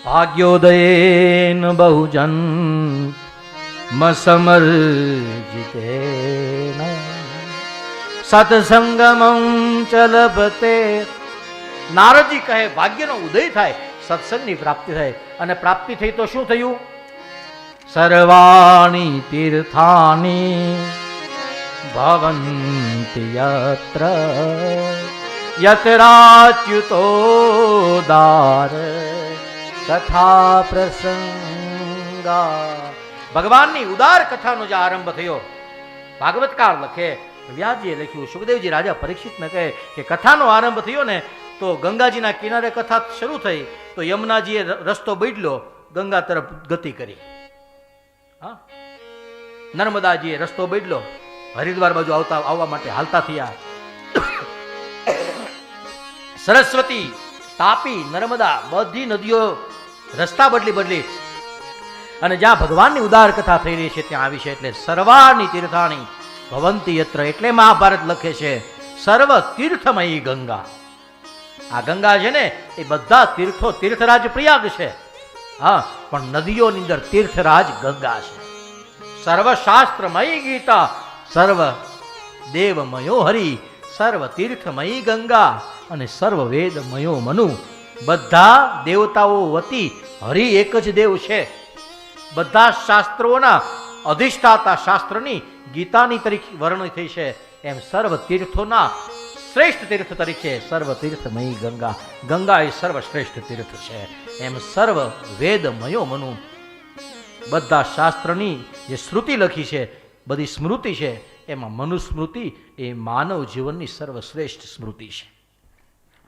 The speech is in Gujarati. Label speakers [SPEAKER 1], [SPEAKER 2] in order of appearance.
[SPEAKER 1] ભાગ્યોદયેન બહુજન સમર્જિતેન સત્સંગમં ચ લભતે. નારદજી કહે ભાગ્યનો ઉદય થાય, સત્સંગની પ્રાપ્તિ થાય. અને પ્રાપ્તિ થઈ તો શું થયું? સર્વાણી તીર્થાની ભવંતિ યત્ર યતરાચ્યુતોદાર કથા પ્રસંગા. ભગવાનની ઉદાર કથાનો જે આરંભ થયો, ભાગવતકાર લખે, વ્યાસજીએ લખ્યું, સુખદેવજી રાજા પરીક્ષિતને કહે કે કથાનો આરંભ થયો ને તો ગંગાજીના કિનારે કથા શરૂ થઈ તો યમુનાજીએ રસ્તો બદલ્યો, ગંગા તરફ ગતિ કરી. હા, નર્મદાજીએ રસ્તો બદલ્યો, હરિદ્વાર બાજુ આવવા માટે હાલતા થયા. સરસ્વતી, તાપી, નર્મદા બધી નદીઓ રસ્તા બદલી અને જ્યાં ભગવાનની ઉદાર કથા થઈ રહી છે ત્યાં આવી છે. એટલે સર્વાણી તીર્થાણી ભવંતિ યત્ર, એટલે મહાભારત લખે છે સર્વ તીર્થમયી ગંગા. આ ગંગા છે ને એ બધા તીર્થો, તીર્થરાજ પ્રયાગ છે, હા, પણ નદીઓની અંદર તીર્થરાજ ગંગા છે. સર્વ શાસ્ત્રમયી ગીતા, સર્વ દેવમયો હરિ, સર્વ તીર્થમયી ગંગા અને સર્વ વેદમયો મનુ. બધા દેવતાઓ વતી હરિ એક જ દેવ છે. બધા શાસ્ત્રોના અધિષ્ઠાતા શાસ્ત્રની ગીતાની તરીકે વર્ણન થઈ છે. એમ સર્વ તીર્થોના શ્રેષ્ઠ તીર્થ તરીકે સર્વ તીર્થમયી ગંગા. ગંગા એ સર્વશ્રેષ્ઠ તીર્થ છે. એમ સર્વ વેદમયો મનુ. બધા શાસ્ત્રની જે શ્રુતિ લખી છે, બધી સ્મૃતિ છે, એમાં મનુસ્મૃતિ એ માનવ જીવનની સર્વશ્રેષ્ઠ સ્મૃતિ છે.